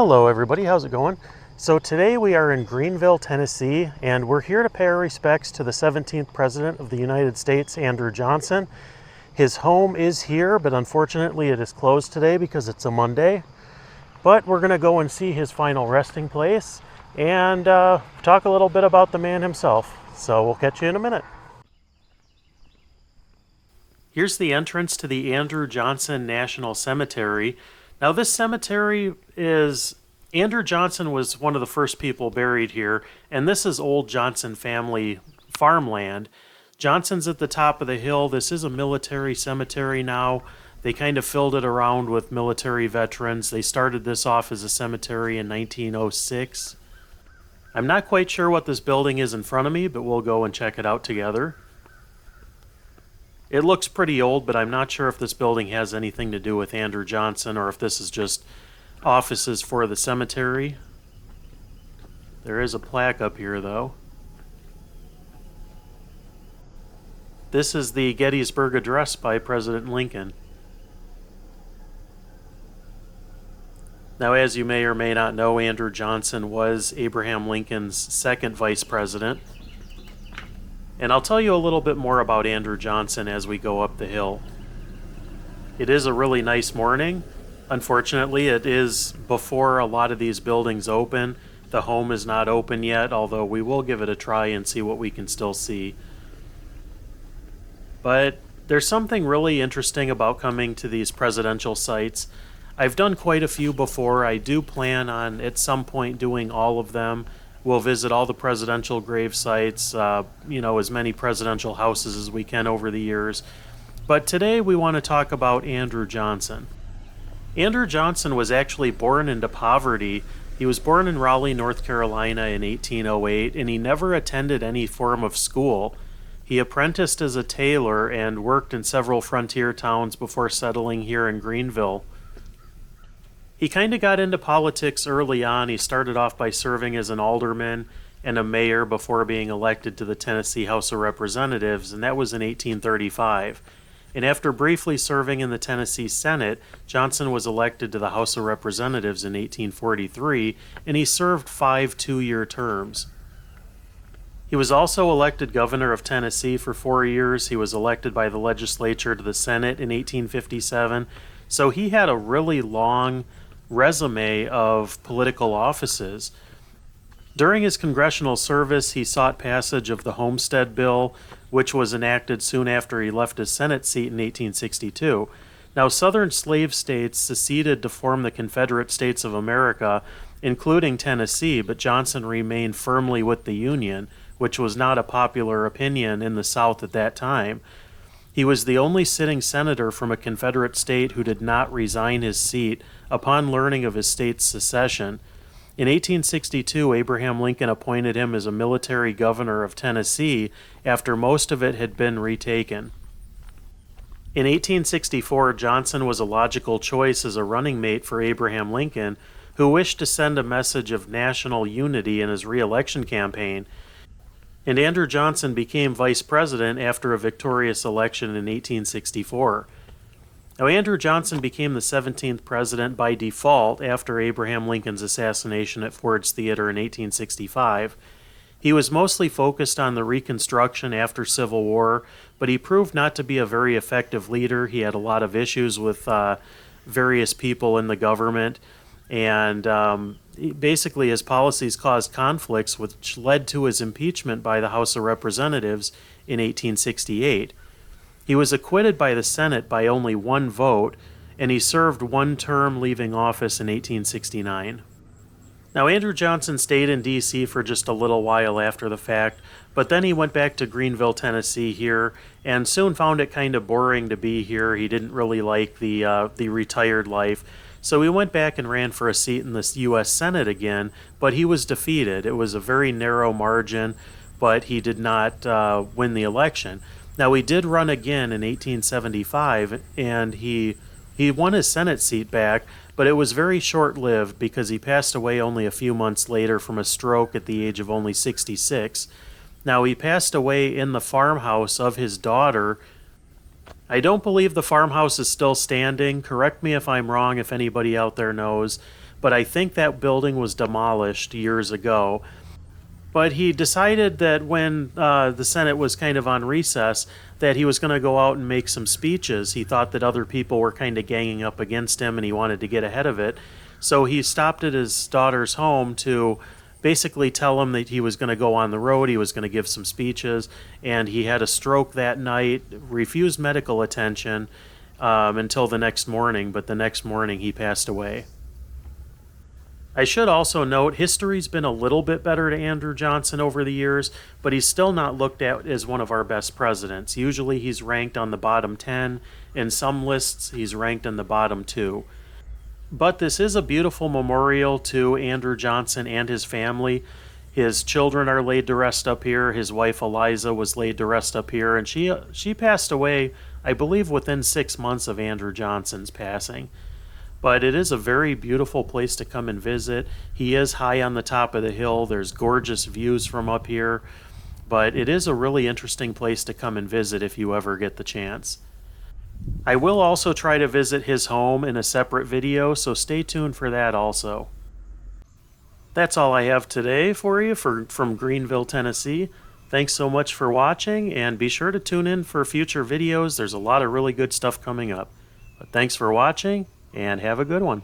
Hello everybody, how's it going? So today we are in Greeneville, Tennessee, and we're here to pay our respects to the 17th President of the United States, Andrew Johnson. His home is here, but unfortunately it is closed today because it's a Monday. But we're going to go and see his final resting place and talk a little bit about the man himself. So we'll catch you in a minute. Here's the entrance to the Andrew Johnson National Cemetery. Now this cemetery Andrew Johnson was one of the first people buried here, and this is old Johnson family farmland. Johnson's at the top of the hill. This is a military cemetery now. They kind of filled it around with military veterans. They started this off as a cemetery in 1906. I'm not quite sure what this building is in front of me, but we'll go and check it out together. It looks pretty old, but I'm not sure if this building has anything to do with Andrew Johnson or if this is just offices for the cemetery. There is a plaque up here, though. This is the Gettysburg Address by President Lincoln. Now, as you may or may not know, Andrew Johnson was Abraham Lincoln's second vice president. And I'll tell you a little bit more about Andrew Johnson as we go up the hill. It is a really nice morning. Unfortunately, it is before a lot of these buildings open. The home is not open yet, although we will give it a try and see what we can still see. But there's something really interesting about coming to these presidential sites. I've done quite a few before. I do plan on at some point doing all of them. We'll visit all the presidential grave sites, as many presidential houses as we can over the years. But today we want to talk about Andrew Johnson. Andrew Johnson was actually born into poverty. He was born in Raleigh, North Carolina in 1808, and he never attended any form of school. He apprenticed as a tailor and worked in several frontier towns before settling here in Greeneville. He kind of got into politics early on. He started off by serving as an alderman and a mayor before being elected to the Tennessee House of Representatives, and that was in 1835. And after briefly serving in the Tennessee Senate, Johnson was elected to the House of Representatives in 1843, and he served 5 two-year terms. He was also elected governor of Tennessee for 4 years. He was elected by the legislature to the Senate in 1857. So he had a really long resume of political offices. During his congressional service, he sought passage of the Homestead Bill, which was enacted soon after he left his Senate seat in 1862. Now, Southern slave states seceded to form the Confederate States of America, including Tennessee, but Johnson remained firmly with the Union, which was not a popular opinion in the South at that time. He was the only sitting senator from a Confederate state who did not resign his seat upon learning of his state's secession. In 1862, Abraham Lincoln appointed him as a military governor of Tennessee after most of it had been retaken. In 1864, Johnson was a logical choice as a running mate for Abraham Lincoln, who wished to send a message of national unity in his re-election campaign. And Andrew Johnson became vice president after a victorious election in 1864. Now, Andrew Johnson became the 17th president by default after Abraham Lincoln's assassination at Ford's Theater in 1865. He was mostly focused on the Reconstruction after Civil War, but he proved not to be a very effective leader. He had a lot of issues with various people in the government, and basically his policies caused conflicts, which led to his impeachment by the House of Representatives in 1868. He was acquitted by the Senate by only 1 vote, and he served 1 term, leaving office in 1869. Now, Andrew Johnson stayed in D.C. for just a little while after the fact, but then he went back to Greeneville, Tennessee here, and soon found it kind of boring to be here. He didn't really like the retired life. So he went back and ran for a seat in the U.S. Senate again, but he was defeated. It was a very narrow margin, but he did not win the election. Now, he did run again in 1875, and he won his Senate seat back, but it was very short-lived because he passed away only a few months later from a stroke at the age of only 66. Now, he passed away in the farmhouse of his daughter. I don't believe the farmhouse is still standing. Correct me if I'm wrong, if anybody out there knows. but I think that building was demolished years ago. But he decided that when the Senate was kind of on recess, that he was going to go out and make some speeches. He thought that other people were kind of ganging up against him and he wanted to get ahead of it. So he stopped at his daughter's home to basically tell him that he was going to go on the road, he was going to give some speeches, and he had a stroke that night, refused medical attention until the next morning, but the next morning he passed away. I should also note history's been a little bit better to Andrew Johnson over the years, but he's still not looked at as one of our best presidents. Usually he's ranked on the bottom 10. In some lists, he's ranked in the bottom 2. But this is a beautiful memorial to Andrew Johnson and his family. His children are laid to rest up here. His wife Eliza was laid to rest up here, and she passed away, I believe, within 6 months of Andrew Johnson's passing. But it is a very beautiful place to come and visit. He is high on the top of the hill. There's gorgeous views from up here. But it is a really interesting place to come and visit if you ever get the chance. I will also try to visit his home in a separate video, so stay tuned for that also. That's all I have today for you from Greeneville, Tennessee. Thanks so much for watching, and be sure to tune in for future videos. There's a lot of really good stuff coming up. But thanks for watching, and have a good one.